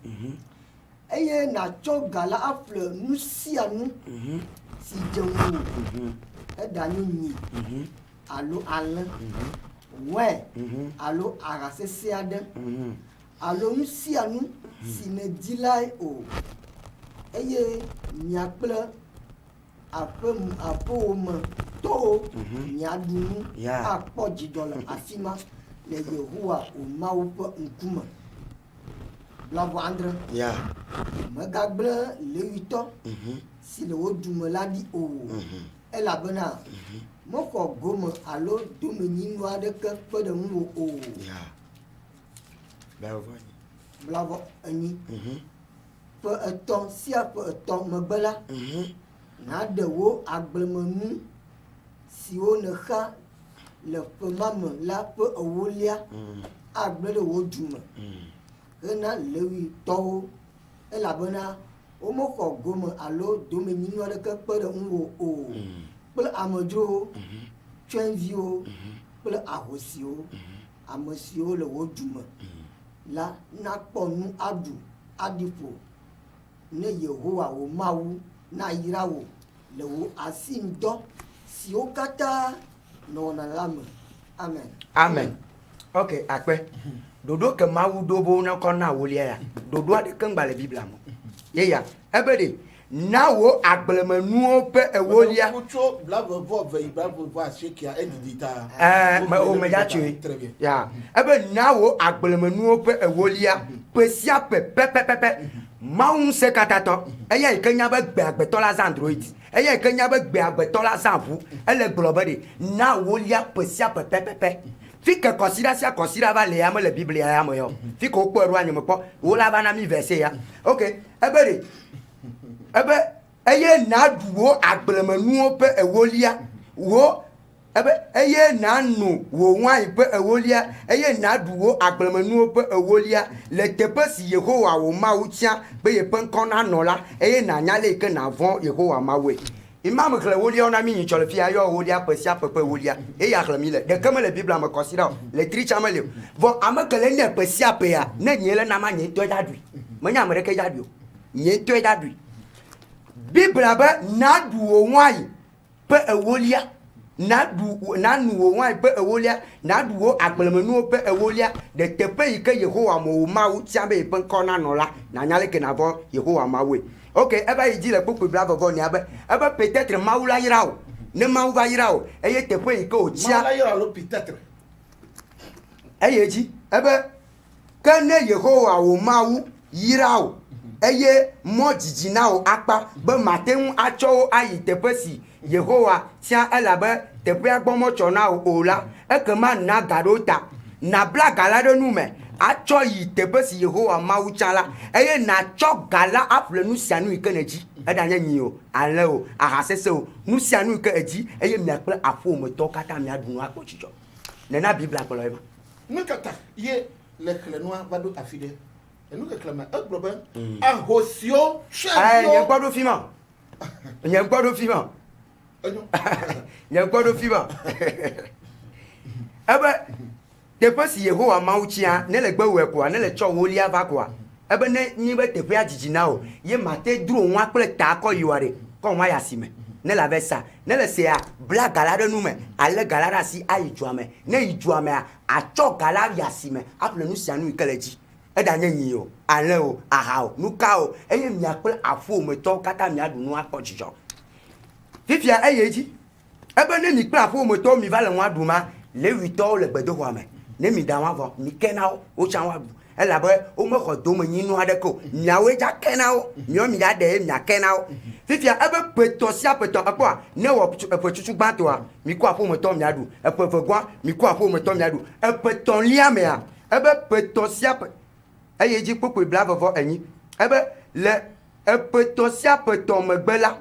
Eye natsɔ ga la aƒle nu sia nu si dze ŋu. Eɖanye nyi alo alẽ. Wɔe alo aha sese aɖe alo nu sia nu si ne di lae o eye miakple aƒewo me towo miaɖu nu akpɔ dzidzɔ le afi ma le Yehowa wo Mawu ƒe ŋkume. Blavɔ andre. Megagblẽ Levitɔ si le wo dume la ɖi o. Elabena mexɔ gome alo domenyinu aɖeke kpe ɖe ŋu o. blavɔ enyi ƒe etɔ̃ sia ƒe etɔ̃ megbe la naɖewo agblemenu siwo nexa le ƒe ma me la ƒe ewolia agblẽ ɖe wo dume hena Levitɔwo elabena womexɔ gome alo domenyinu aɖeke kpe ɖe ŋuwo o kple amedzrowo tsyɔ̃eviwo kple ahosiwo ame siwo le wo dume la nakpɔ nu aɖu aɖi ƒo ne Yehowa wo Mawu nayra wo le wo asinudɔ siwo katã nɔ wɔna la me. Amen. Amen. Ok, akpe. Dodo ke Mawu do bo na kɔ na wolia ya. Dodo aɖeke ŋgba le Biblia me. Ye ya. Ebe de na wo agblemenuwo ƒe ewolia. Kutso blavevɔ veyibavevɔ asiekia edidita. Me o me ya tsoe. Ya. Ebe na wo agblemenuwo ƒe ewolia ƒe sia ƒe pɛpɛpɛpɛ. Mawu se katatɔ. Eya yi ke nya be gbe agbetɔ la zã android. Eya yi ke nya be gbe agbetɔ la zã ʋu. Ele gblɔ be de na wolia ƒe sia ƒe pɛpɛpɛ. Fi ke kɔsida sia kɔsida va le yame le Biblia ya me yo. Fi ke wokpɔe ɖo anyime kpɔ. Wo la va na mi verset ya. Ok. Ebe de. Ebe eye na ɖu wo agblemenuwo ƒe ewolia. Wo ebe eye na nu wo wain ƒe ewolia. Eye na ɖu wo agblemenuwo ƒe ewolia le teƒe si Yehowa wo Mawu tia be yeƒe ŋkɔ nanɔ la. Eye na nya le ke na vɔ̃ Yehowa Mawue. Imam xle wolia na mi nyitsɔ le fia yɔ wolia ƒe sia ƒe wolia. Eya xle mi le. Ɖeke me le Biblia me kɔsida o. Le tritsa me le o. Vɔ ame ke le ne ƒe sia ƒe ya ne nye le na ma nye ŋutɔ da ɖui. Menye ame ɖeke da ɖui o. Nye ŋutɔ da ɖui. Biblia be na ɖu wo wain ƒe ewolia. Na nu wo wain ƒe ewolia. Na ɖu wo agblemenuwo ƒe ewolia. De teƒe yi ke Yehowa mo Mawu tia be yeƒe ŋkɔ nanɔ la. Nanya le ke na vɔ Yehowa Mawue. Ok, ebe yi dzi le kpukpu blavevɔ nia be ebe peut-être Mawu la yra o. Ne Mawu va yra o, eye teƒe yi ke o tia. Mawu la yra lo peut-être. Eye dzi ebe ke ne Yehowa wo Mawu yra o. Eye mɔ dzidzi na wo akpa be mate ŋu atsɔ wo ayi teƒe si Yehowa tia elabe teƒea gbɔmɔ tsɔ na o la. Ekema na ga ɖo ta. Na bla ga la ɖe nu me. Atsɔ yi teƒe si Yehowa Mawu tia la. Eye natsɔ ga la aƒle nu sia nu yi ke ne dzi. Eɖanye nyi o, alẽ o, ahasese o. Nu sia nu yi ke edzi eye mia kple aƒometɔwo katã miaɖu nu akpɔ dzidzɔ. Nena Biblia kplɔ ema. Nu kata ye le xlẽnua va ɖo afi ɖe. Enu kekle me egblɔ be ahosiwo nye tsyɔ̃eviwo. gbɔ ɖo fi ma. Nye gbɔ ɖo fi ma. Nye gbɔ ɖo fi ma. Ebe teƒe si Yehowa Mawu tia ne le gbe wɔe koa ne le tsɔ wolia va koa. Ebe ne nyi be teƒea dzidzi na o. Ye mate dro nwa kple ta kɔ yiwa ɖe. Kɔ nwa ya si me. Ne la ve sa. Ne le sea bla gala ɖe nu me. Ale gala ɖe asi ayi dzua me. Ne yi dzua mea atsɔ gala yi asi me. Aƒle nu sia nu yi ke le dzi. Eɖanye nyi o, alẽ o, aha o, nuka o. Eye mia kple aƒometɔwo katã miaɖu nu akpɔ dzidzɔ. Fifia eye dzi. Ebe ne mi kple aƒometɔwo mi va le nua ɖu ma, Levitɔwo le gbedoxɔa me. Ne mi da nua vɔ, mi ke na wo, wo tsã wa ɖu. Elabe wo mexɔ domenyinu aɖeke o. Miawoe dza ke na wo. Miawo mi ya ɖe ye mia ke na wo. Fifia ebe petɔ sia petɔ ekpɔa ne wɔ eƒe tutu gbãtɔa mi kɔ aƒometɔ miaɖu. Eƒe vegɔa mi kɔ aƒometɔ miaɖu. Eƒe tɔ̃lia mea ebe petɔ sia pe eye dzi kpukpu blavevɔ enyi. Ebe le eƒetɔ sia petɔ megbe la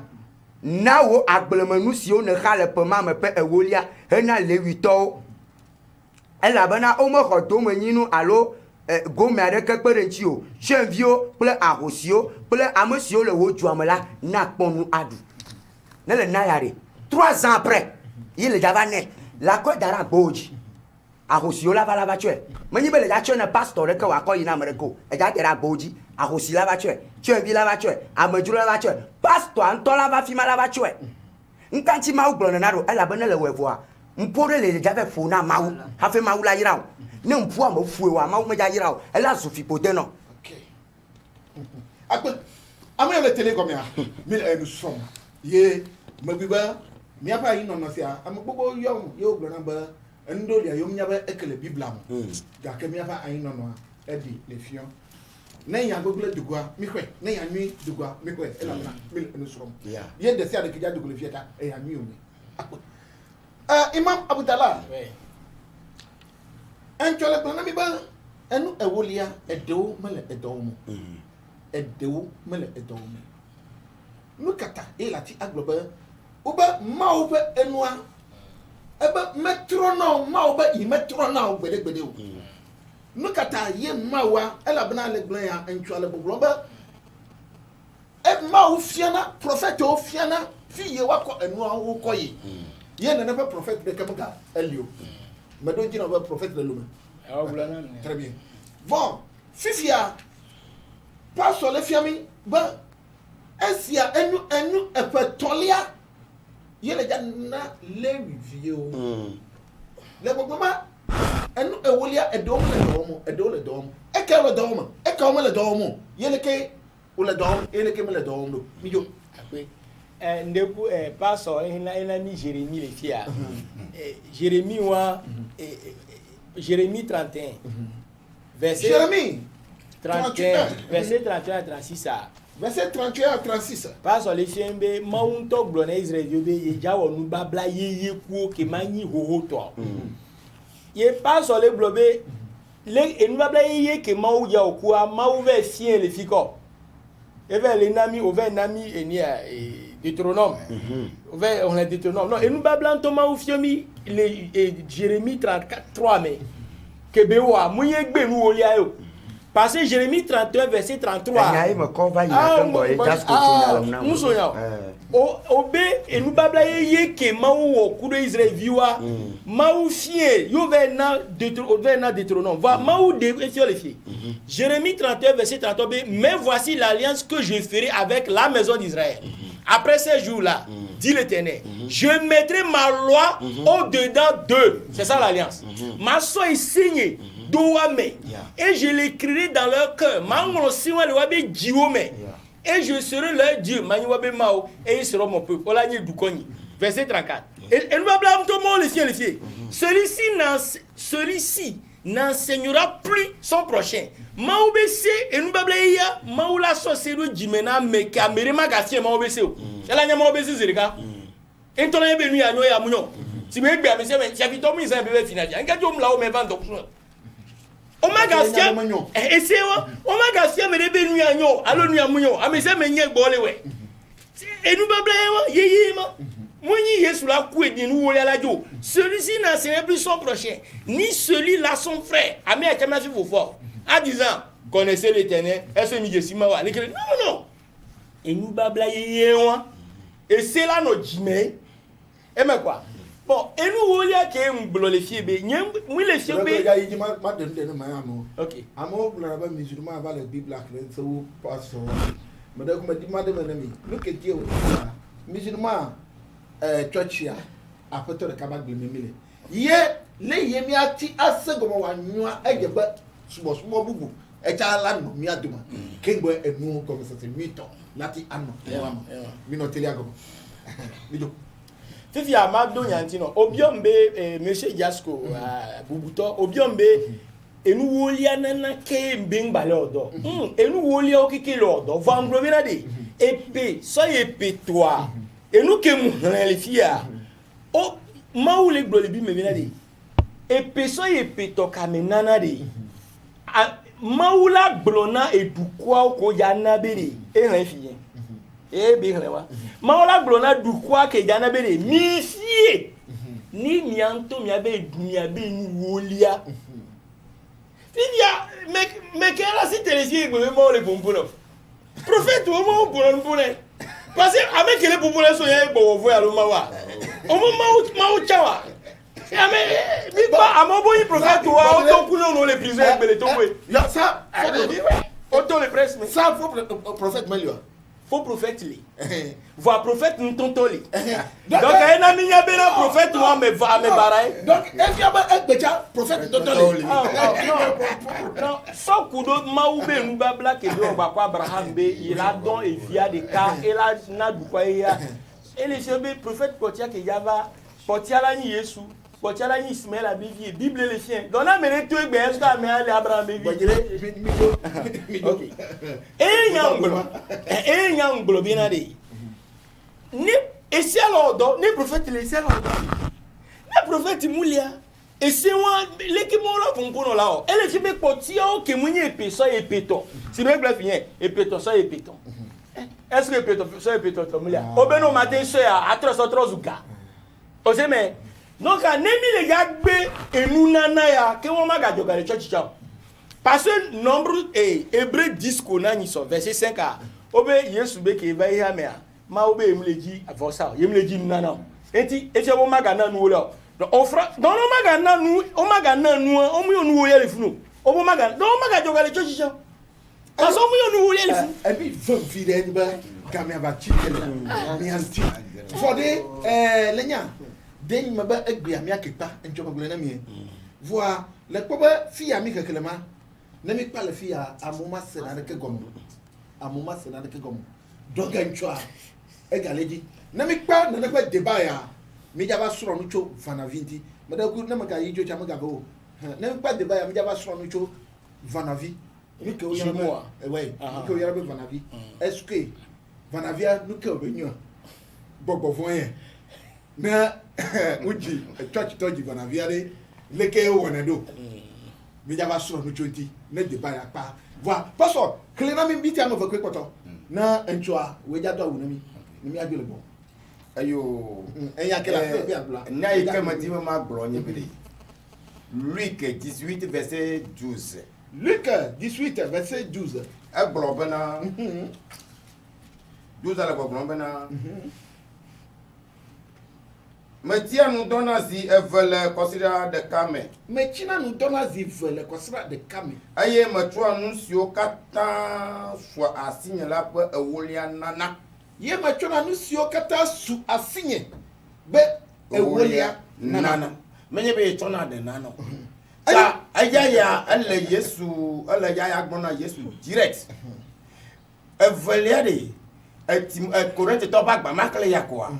na wo agblemenu siwo nexa le ƒe ma me ƒe ewolia hena Levitɔwo. Elabena wo mexɔ domenyinu alo gome aɖeke kpe ɖe ŋuti o. Tsyɔ̃eviwo kple ahosiwo kple ame siwo le wo dua me la na kpɔ nu aɖu. Ne le na ya ɖe 3 ans après ye le dava nɛ la kɔ da ɖe agbowo dzi. Ahosiwo la va tsɔe. Menyi be le dza tsɔe ne pastor ɖeke wòakɔ yi na ame ɖeke o. Edza da ɖe agbowo dzi. Ahosi la va tsɔe. Tsyɔ̃evi la va tsɔe. Amedzro la va tsɔe. Pastor ŋutɔ la va fi ma la va tsɔe. Ŋkantsi Mawu gblɔ nena ɖo elabena le wɔe vɔa mpɔ ɖe le dza ve ƒo na Mawu hafi Mawu la yra o. Ne mpua me ƒoe wa Mawu me dza yra o. Ela zu fiƒode nɔ. Akpe ame le télé gɔmea mi le enu srɔ̃m ye megbi be miaƒe anyinɔnɔ sia ame gbogbo yɔm ye wogblɔna be enu ɖo lia yom nya be eke le Biblia me gake miaƒe anyinɔnɔa eɖi le fiɔ. Ne nya gbogbo le dugua mi xɔe ne nya nyui dugua mi xɔe elabena mi le enu srɔ̃m ye de sia de ke dza dugu le fia ta eya nyui o mi. Akpe Imam Abudala. Entsɔ le gblɔ na mi be enu ewolia edewo mele edewo mo edewo mele edewo mo nu kata elati aglobe obe ma obe enua ebe metrono ma obe i metrono gbede o nu kata ye mawa ela bana le glan ya entwale boblo be e ma ofiana prophet ofiana fi ye wako enua wo koyi ye na be prophet de kemka elio medo jina be prophet de lume très bien bon fifia pas sur les fiami ba esia enu epetolia ye le jana le review le gbogbo enu ewolia edom le dom e ka le dom ye le ke o le dom e le ke me le dom do mi jo akwe ndeku pastor ina ni Jérémie le fia Jérémie wa Jérémie 31 verset Jérémie 31 verset 31 à 36 ça verset 31 à 36 pastor le fiembe maunto glo na Israël yobe ye jawo nu babla ye ku ke manyi hoho to ye pastor le globe le enu babla ye ke mau ya oku a mau ve fien le fiko eve le nami ove nami enia Deutéronome ove on a Deutéronome non enu babla to mau fiomi le Jérémie 34 mais que bewa mouye gbe nu olia yo parce que Jérémie 31 verset 33 ngai me ko va ya kan boy just ko tunya lam na muso ya obe enu babla ye ke mau wo kudo Israël viwa mau fie yo ve na Deutéronome va mau de efio le fie Jérémie 31 verset 33 mais voici l'alliance que je ferai avec la maison d'Israël après ces jours-là dit l'Éternel je mettrai ma loi au-dedans d'eux c'est ça l'alliance ma soeur est signée et je l'écrirai dans leur cœur et je serai leur Dieu et ils seront mon peuple verset 34 et nous blâme tout le monde les filles celui-ci n'enseignera plus son prochain maubese et nous bableya maula sosero jimena meke amerema gasie maubese o ela nya maubese zerika entona be nu ya nyo ya munyo si be gbe amese me chafi to mu isan be finalia nka jo mla o me van dokso o ma gasie esewa o ma gasie me be nu ya nyo alo nu ya munyo amese me nye gbo lewe et nous bableya yeye ma Mouni Yesu la kou et nous voulons la jo. Celui-ci n'enseignera plus son prochain, ni celui-là son frère. Amé a jamais fait vos forts. En disant, connaissez l'Éternel, est-ce que nous disons, non. Et nous bablaye et c'est là notre jimé. Et mais quoi? Bon, et nous voulons que nous blons les filles. Nous les filles. Ok. Amo blaba musulman va la Bible là, c'est où passe. Madame me dit madame ami, nous que Dieu musulman churchia apoto de kabag bimile ye le yemi ati asegomo wanwa egeba subo bubu echa la no mi aduma kengbo enu comme ça c'est mito lati anno mino teliago bijo fifi amado nyantino obiombe monsieur Jasko bubuto obiombe enu wolia nana ke mbengbale odo enu wolia okike le odo vangrovena de épée so épée toi et nous que nous les filles oh maou les glolibi me vena de et peso et peto kamenana de maou la glona et du quoi ko yana bere et les filles et bien là maou la glona du quoi que yana bere mi fie ni mianto mi abe ni wolia filia me que la si télévision me mo le bombono prophète au mo bon parce que avec les populations sont y bon voir le mawa au moment où chawa mais mi pas à mon bon prophète toi auto coulon les prisonniers belé tomber ça auto les presse mais ça faut prophète Melio faux prophète li voir prophète ntontoli donc un ami y a bien un prophète moi mais va me baraye donc est-ce qu'il y a un déjà prophète ntontoli non sans kudo maube nous babla que do ba kwa Abraham be il a don et via des cas et là na du quoi ya et les chebé prophète potia que yava potia la ni Yesu potia la ni Ismaël la Bible les chiens donc na mérite tout be est-ce que mais Abraham be OK et nyanglo bien de ni et si alors ni prophète les sel ni prophète Moulia et c'est moi l'équipe là vont pour là elle est fait pour tirer que moi et ça et péton c'est même bref bien et péton ça et péton est-ce que péton ça et péton comme là au ben au matin c'est à 3 zuka osé mais donc à nemi les gars et nous nana ya que on m'a gardé dans le church parce que nombre et hébreu 10 qu'on a ni sur verset 5 à obe yesu be ke va ya me ma obe emleji avosa yemleji nana enti on m'a gardé nous là donc on fera dans on m'a gardé nous on m'a gardé nous on mu nous ya le funu on m'a gardé donc on m'a gardé dans le church parce qu'on mu nous ya le funu et puis faut vider ba kamia ba chikel mi anti for de lenya den ma ba agbia mi akepa enjo magule na mi voa le poba fi ya mi kekelema na mi pa le fi ya amuma sena ke gomo amuma sena ke gomo donc enchoa egaleji na mi pa na kwa deba ya mi jaba suro no cho vanavinti mada ku na maka yijo cha maga bo na mi pa deba ya mi jaba suro no cho vanavi mi ke o yara mo we mi ke o yara be vanavi est-ce que vanavia nu ke o be nyu gbogbo fun yen na uji church toji vanavia de leke o wona do mi jaba suro no cho ti na deba ya pa voilà pastor klena mi biti am ovekwe poto na enchoa we jado wu na mi adwele bo ayo eya kela pe abla na ikama di ma gboro nye bele Luc 18 verset 12 Luc 18 verset 12 a gboro bana 12 ala gboro bana Metia nous donne si veulent considérer de kame. Mechina nous donne si veulent considérer de kame. Aye metro nous sio kata soit assigne là pour ewolia nana. Ye metro nous sio kata su assigne be ewolia nana. Menye be tona de nano. Ça aya ya elle Yesu, elle ya gbona Yesu direct. Evolia de et correct to ba gba makle yakwa.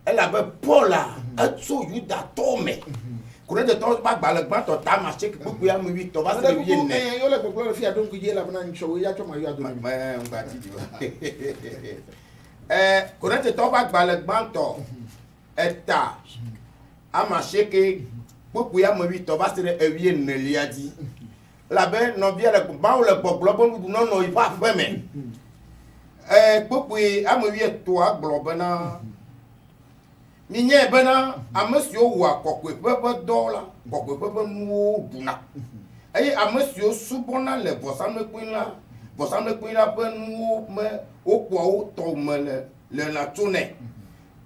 Elle avait Paul là, elle so yuda tome. Quand de temps pas balagban to ta marché que beaucoup ya mu 8 to va se bien né. Yo le popolo fi adon ku je la bana ncho ya choma yo adon. Mais on va dire. Quand de temps pas balagban to eta a marché que beaucoup ya mu 8 to va se bien né li a dit. La ben no bien le ba o le popolo bon non non il pas fait mais. Beaucoup a mu 8 to a globana Ninye bena amesio wa kokwe pepe dola kokwe pepe nuo buna aye amesio subona le vosame kwina pe nuo me okwa o to me le na tune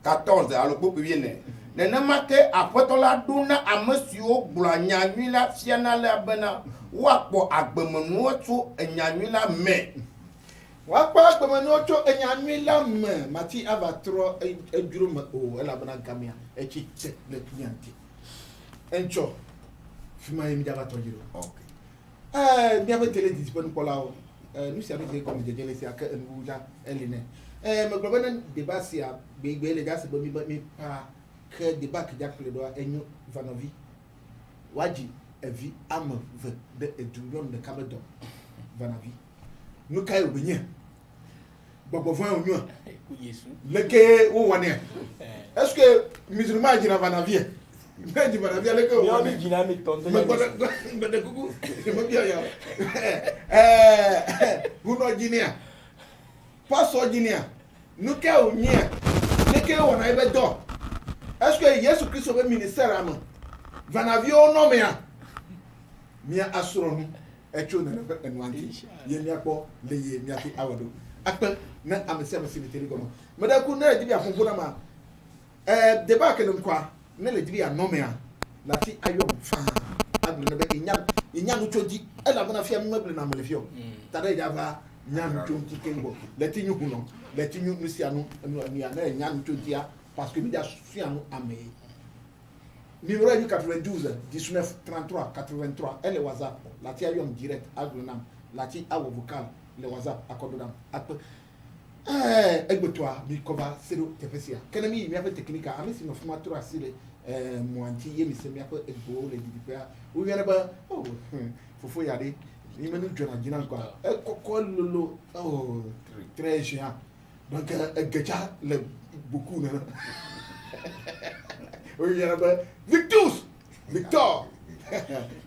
14 alo popo viene nene make apoto la duna amesio gbla nyanwi la fiana le bena wapo agbemenu otu enyanwi la me Wakpa kwa manocho enyanwi la me mati avatro ejuru me o ela bana gamia echi che le kunyanti encho fima yemi jaba tojiro okay mi ave tele disponible kola o nous savons que comme je le sais que nous ja eline me global débat si a begbe le gas bo mi pa que débat que jakle do enyo vanovi waji evi am de edurion de kamedon vanavi nous kayo benye bobo fun onyo ku Yesu leke wo wane est-ce que musulman jina vanavie mais di vanavie leke wo wane jina mi tonto me de kuku me bia ya uno jinia paso jinia nous kayo nya leke wo na ebe do est-ce que Yesu Christ be ministère am vanavie o no mea mia asuro echo na enwanti ye mi akpo le ye mi ati awado akpe na amese military gomo medaku na dibi afonfo na ma débat ke nkwa na le dibi anomia lati ayo fa agbe na be inya no choji ela bona fia mabele na molefio tare java nya no choji kengo lati nyu huno lati nyu nusia no ania na nya no choji a parce que mi da fia no ame numéro est 92 19 33 83 et le WhatsApp la tia yom direct agronam la tia awo vocal le WhatsApp akododam ap egbotoa mi cover zero tefesia kenemi mi ape technique ami si no formateur asile moanti ye mi se mi ape egbo le didipea o yere ba oh fofo yade ni menu jona jina kwa kokko lolo oh très géant donc gecha le beaucoup na o yere ba Victor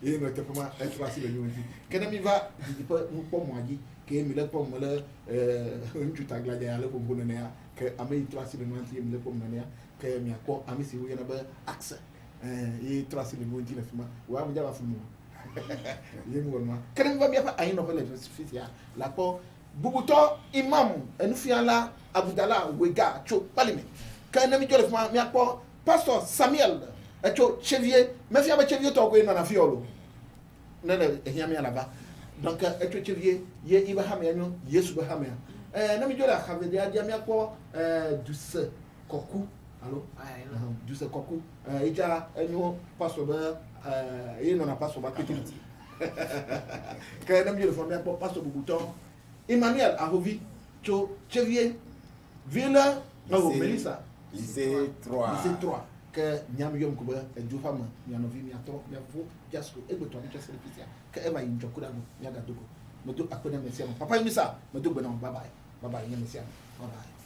Et notre comment être facile de nous. Quand on va, je pas nous pas moi dit que me le pas me le tu t'a gladé à le pour bonne néa que amé facile de nous dire me le pour néa que mi akọ ami si wo yana ba accès et facile de nous dire fima wa mu jaba fumu. Je me vois. Quand on va bien pas aïe non pas les suffisant la po bubuto imam enu fiala Abdallah Wega cho palime quand on mi jole fima mi akọ pasteur Samuel eto chevier me fia ba chevier to ko na fiolo nana ehiame alaba donc eto chevier ye iba hamia no yesu ba hamia na mi jola khave dia dia mi akọ Douce Koku allo Douce Koku ija enyo pastor ba ye no na pastor ba petit quand na mi jola fami akọ pastor Bubuton Emmanuel Ahovi cho chevier Villa no Melissa lycée 3 que nyam yom ko ba ju fama nyano vi mi atro ya fu jasko e gbeto ni chese pisia que e ma yin jokura no ya ga dogo mo do akona mesia papa mi sa mo do gbona bye bye nyam mesia bye bye